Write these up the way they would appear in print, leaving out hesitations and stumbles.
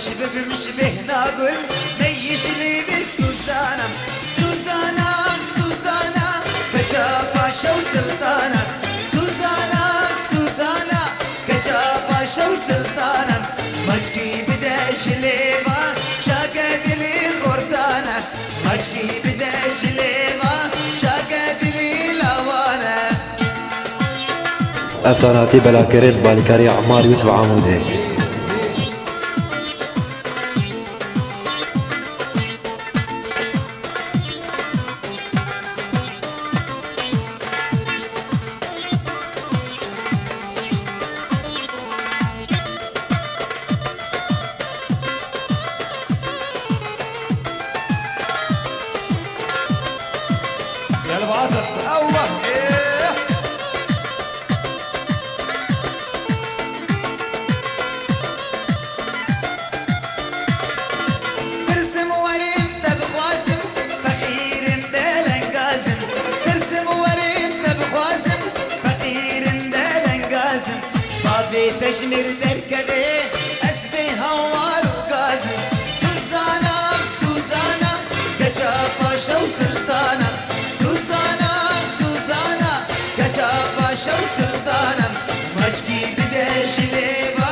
مشبه ناقول ميش لي بالسوزانة سوزانة سوزانة كجابة شو سلطانة سوزانة سوزانة كجابة شو سلطانة مجدي بدا جليبة شاقد لي خردانة مجدي بدا جليبة شاقد لي لوانة افساناتی بلاکرین بالکاری عمار یوسف عمودی. يا البعضر الله برسم وريم تبخواسم فقير بلنقاسم برسم وريم تبخواسم فقير بلنقاسم بابي تشمر دركدي اسبي هوار وقاسم سوزانا سوزانا كجافة شو سلطانة سوزانا سوزانا كجافة شو سلطانة مجدي بدا جليبة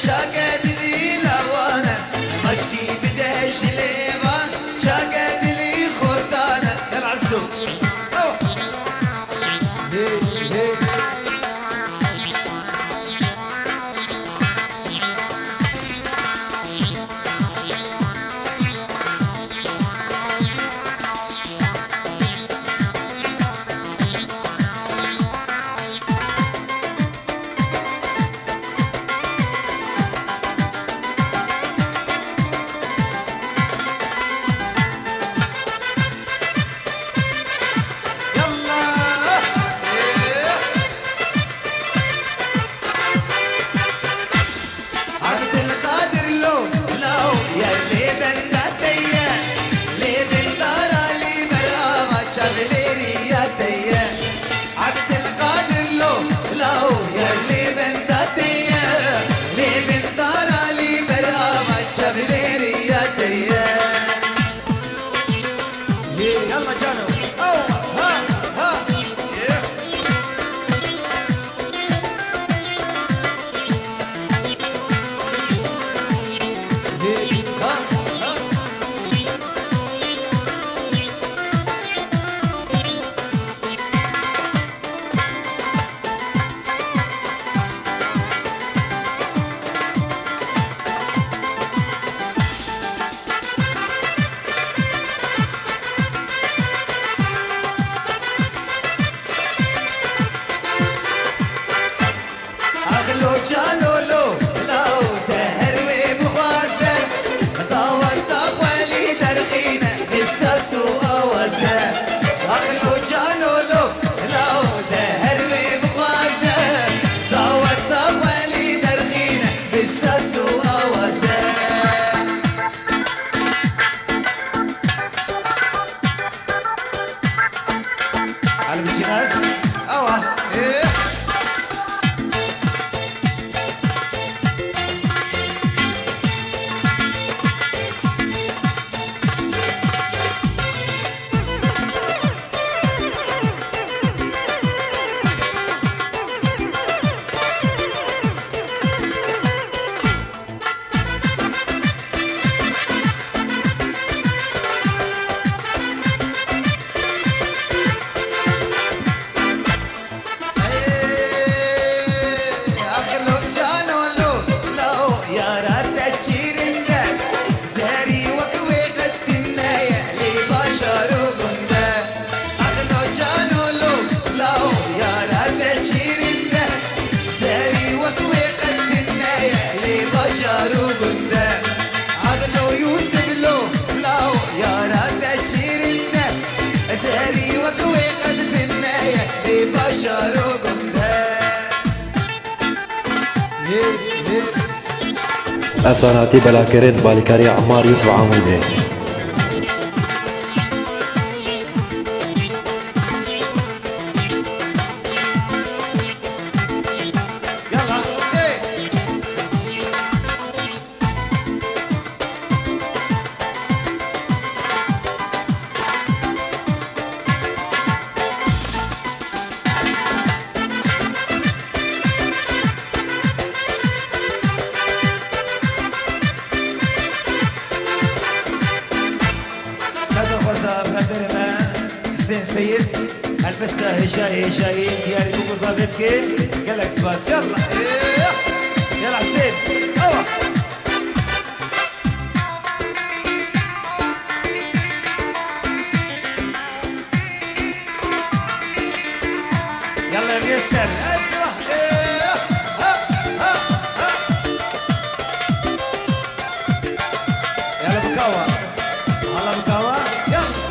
شاقد لي لوانة مجدي بدا جليبة شاقد لي خردانة يا العزو يلا جانو ها ها اغلو جانو لو لو تهروي بخوازه طاور طاولي درخينه لسه اوازه اغلو جانو لو لو تهروي بخوازه طاور طاولي درخينه لسه اوازه على الجهاز اوه ايه افساناتی بلاکرین بالکاری عمار یوسف عمودی. سيد البستا هشاي هشاي ديالي كوكو صابتكي قال لك سباس يلا إيه. يلا حسين أوه يلا يا ميسر ايوه إيه. ها ها ها يلا بكاوة هلا بكاوة يلا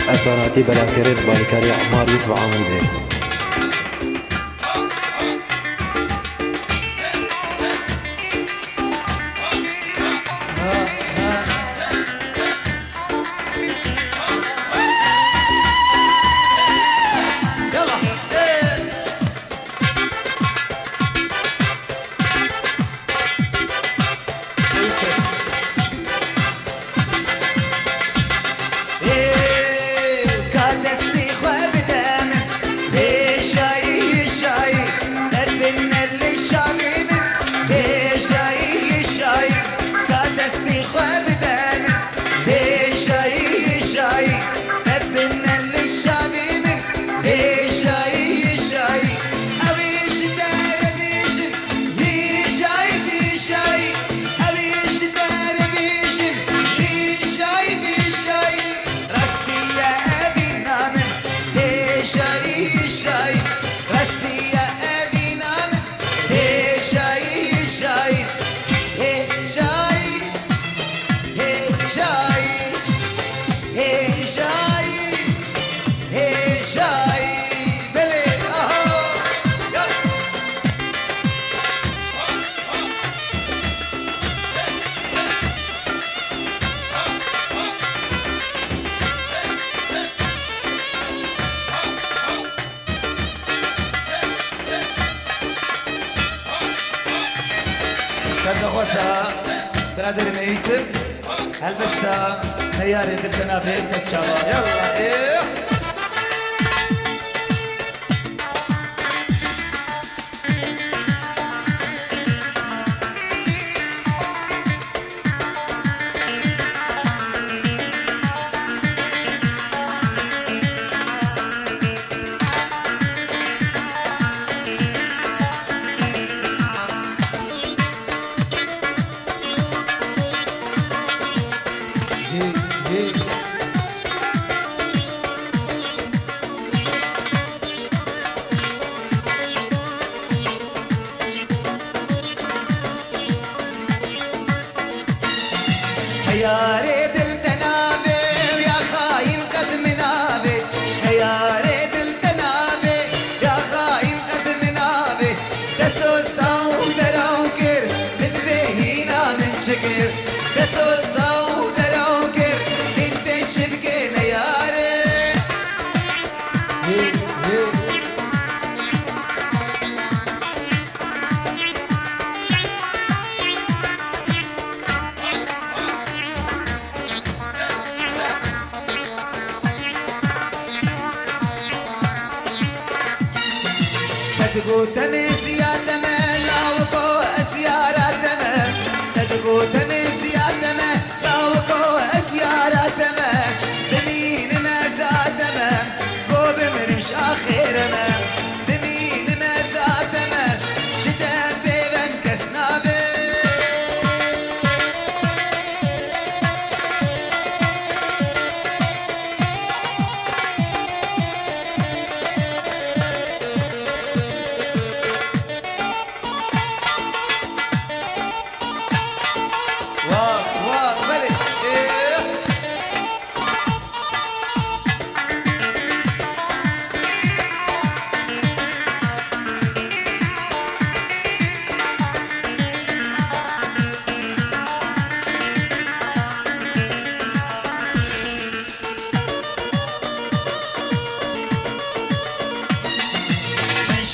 أفساناتي بلاكرت بالكاري عمار يوسف عامل صدق وسا برادر يوسف هلبستا نياري التنافس ان شاء الله يلا ايه تدقو تميز يا تمام لاوكو اسيارة تمام تدقو تميز يا تمام لاوكو اسيارة تمام بمين ما زاد تمام بو بمرمش اخير تمام بمين ما زاد تمام شتاب بيبن كسنابي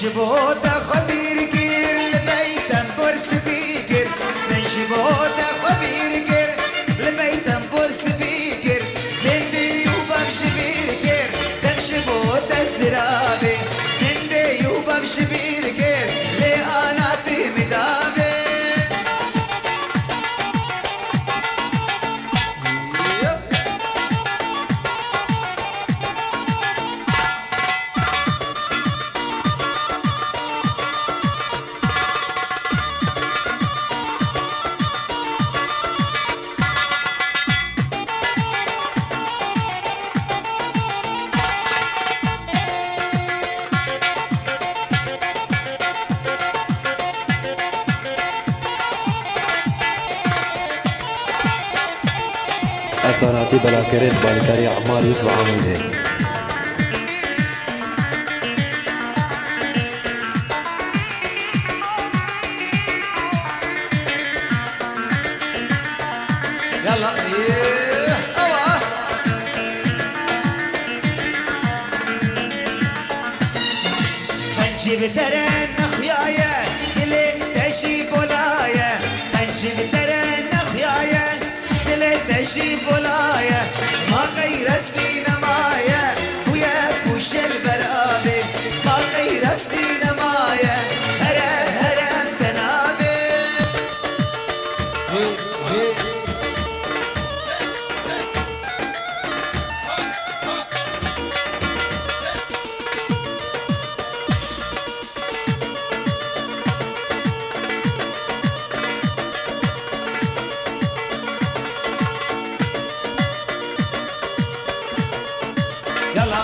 شبوت خبير كير لبيتم برس فيكر من شبوت خبير كير لبيتم برس فيكر من ديوبم شبير كير من شبوت الزرابي من ديوبم شبير كير لأناتي مدابي افساناتی بلاکرین بالیکاری عمار یوسف عامری يلا اوه هنجيب ترن خيايا دلي تشي بولايا هنجيب ترن خيايا دلي تشي بولايا ما غير سنين مايا ويا بوش البرابي ما غير سنين مايا هرم هرم تنابي يلا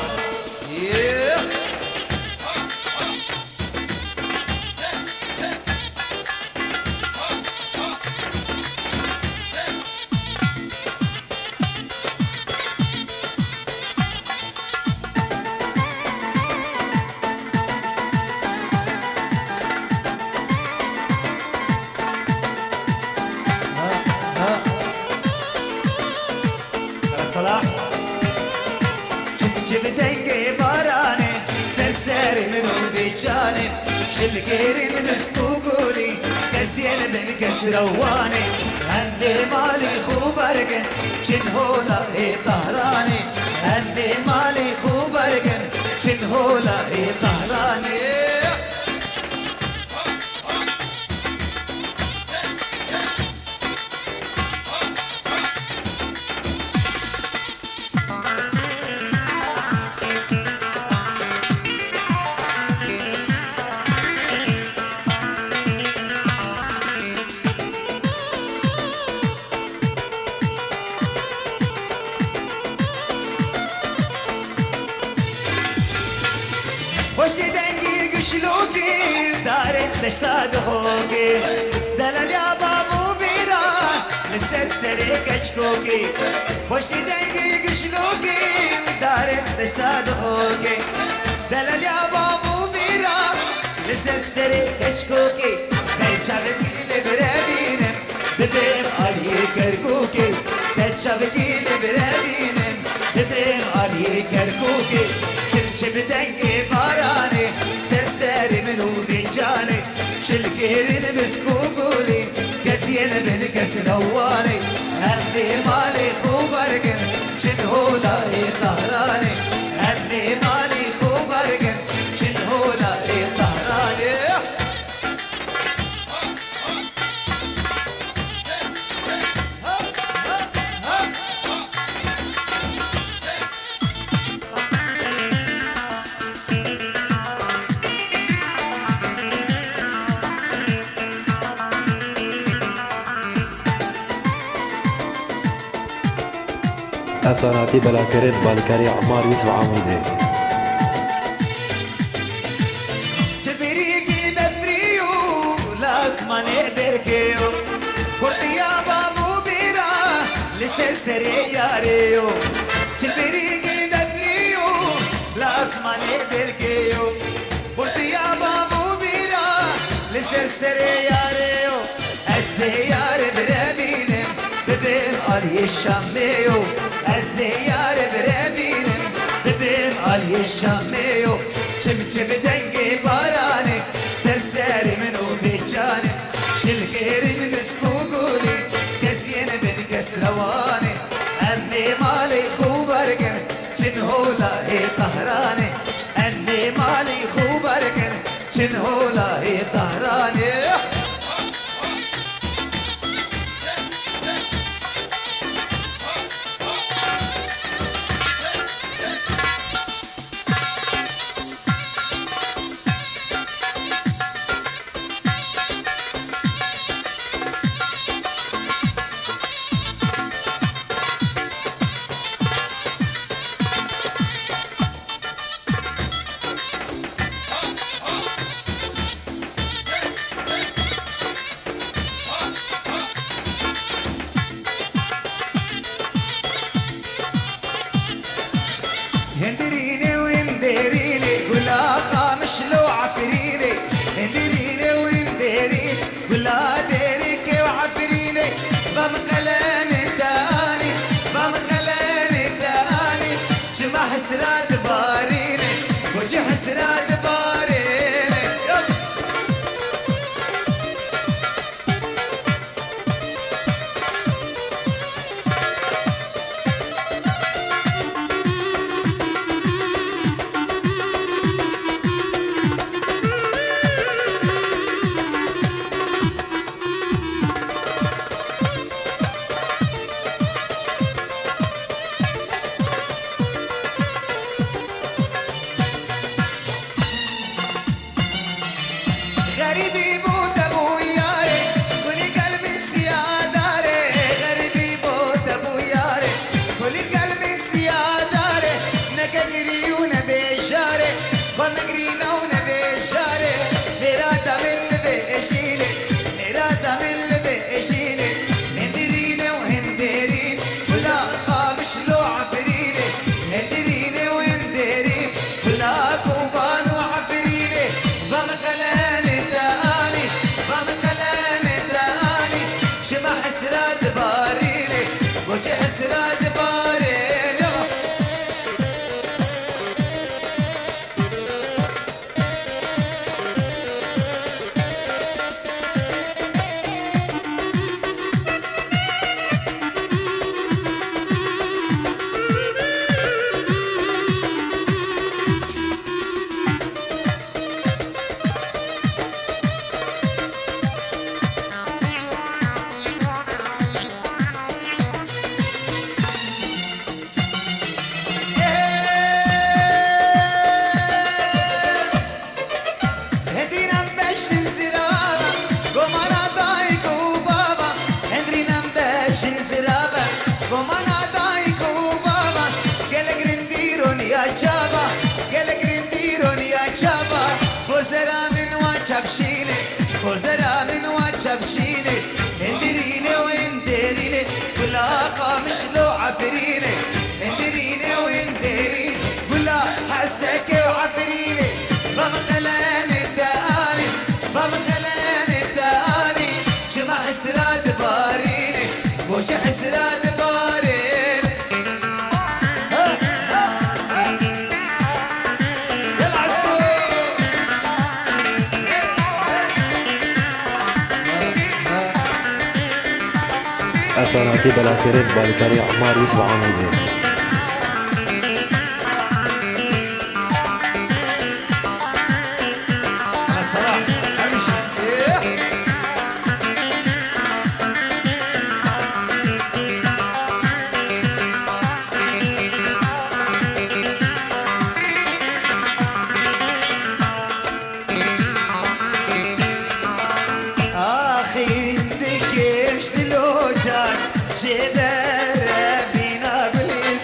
صلاح جبتنجي باراني سرساري من ودي جاني شلقيري من سكوكولي كزين من كسرواني عندي مالي خوبرقن جنهولا هي طهراني عندي مالي خوبرقن جنهولا هي طهراني وش دنجي قشلوكي دارت تشتاق خوكي دلال يا بابو بيران للسرسري كشكوكي وش دنجي قشلوكي دارت تشتاق خوكي دلال يا بابو بيران للسرسري كشكوكي تجابتي لبرابينم ببيم علي كركوكي تجابتي لبرابينم ببيم علي كركوكي شبتنجي باراني سرساري من وديجاني شلكيرين مسكوكولي كسين من كسنواني هدي مالي خوبرقن جنهولا طهراني هدي مالي خوبرقن جنهولا طهراني حسناتی بلاکرت بالیکاری عمار یوسف عمودی جبريكي بفريو لاسمان دركيو كرديا بابو بيرا لسرسري ياريو جبريكي بفريو لاسمان دركيو كرديا بابو بيرا لسرسري ياريو الزيار برابينم ببين علي الشاميو الزيار برابينم ببين علي الشاميو شمشم دنقي بارانك سرساري منو بجانك شلقير المسكوكولي كسين بن كسرواني أمي مالي خوبرقن شنهولا هي طهراني أمي مالي خوبرقن شنهولا هي طهراني هندريني وندريني ولا قامش لو عفريني هندريني وندريني ولا ديريك وعفريني بمقلان الداني بمقلان الداني جمع حسرات باريني وجه حسرات باريني غريبي موت ابو ياري كل قلبي سياداري غريبي موت ابو ياري كل قلبي سياداري نكغري ونبيشاري ونغرينا ونبيشاري مرادا من بيشيلي مرادا من بيشيلي هندريني وهندرين ولا قامش لو عفريني هندريني وهندرين ولا كوبان وعفريني بمقلاني شمع حسرات باريني وجه حسرات باريني فرزرا من وجبشيني اندريني واندريني ولا قامش لو عفريني اندريني واندريني ولا حسك وعفريني بمقلان الداني بمقلان الداني جمع حسرات باريني وجه حسرات باريني حسناتی بلاکرت بالیکاری عمار یوسف عمودی جدار بينا بالإنسان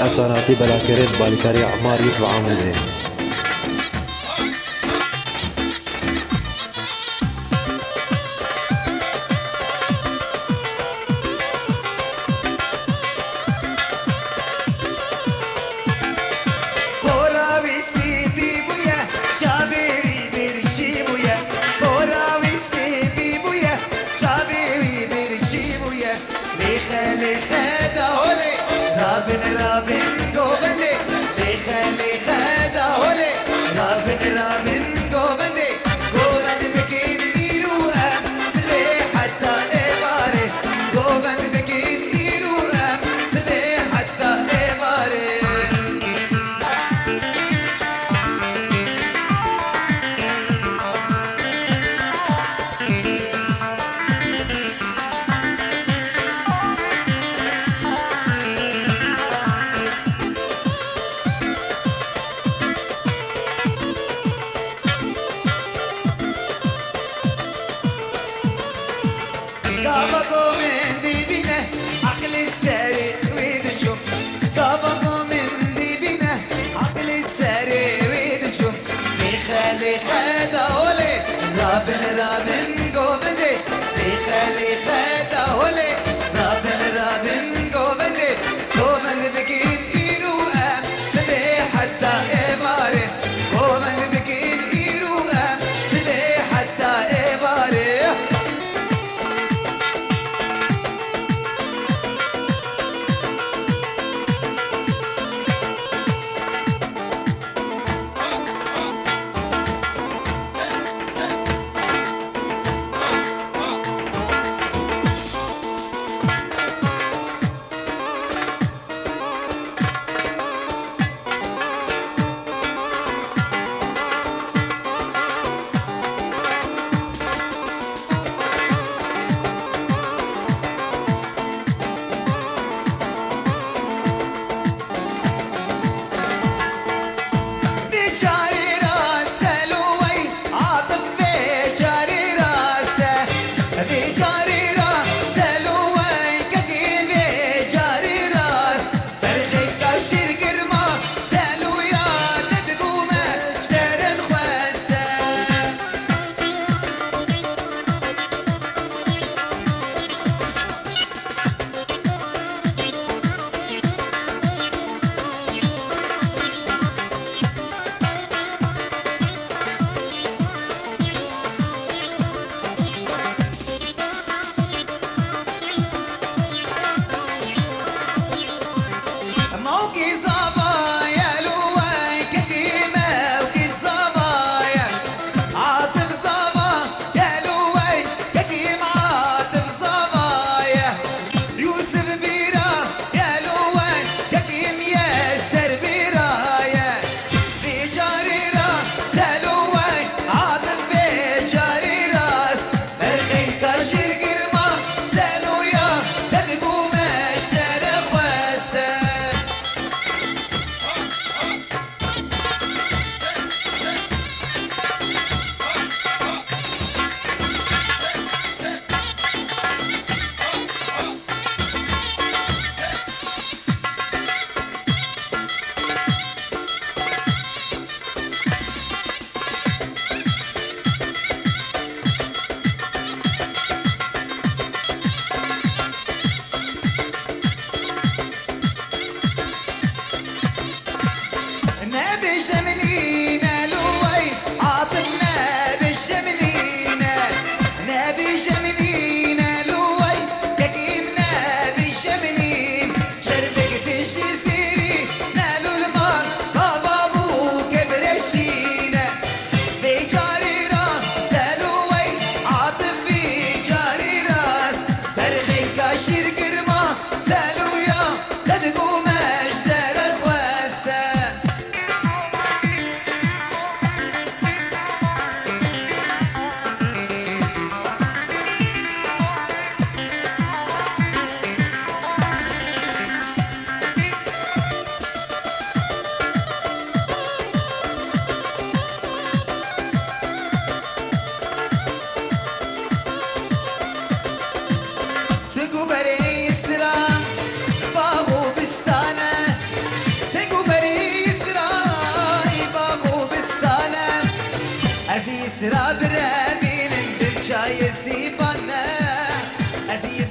افساناتي بلاكرت بالكاري عمار يوسف عامر بيه رابن قوغني ليخا ليخا داولي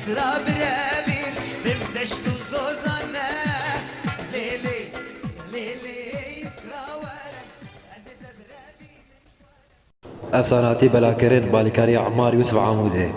يسرى برابي بمدشت وزوزنا ليلي ليلي يسرى ورا أزيد برابي افساناتی بلاکرین بالیکاری عمار یوسف عموده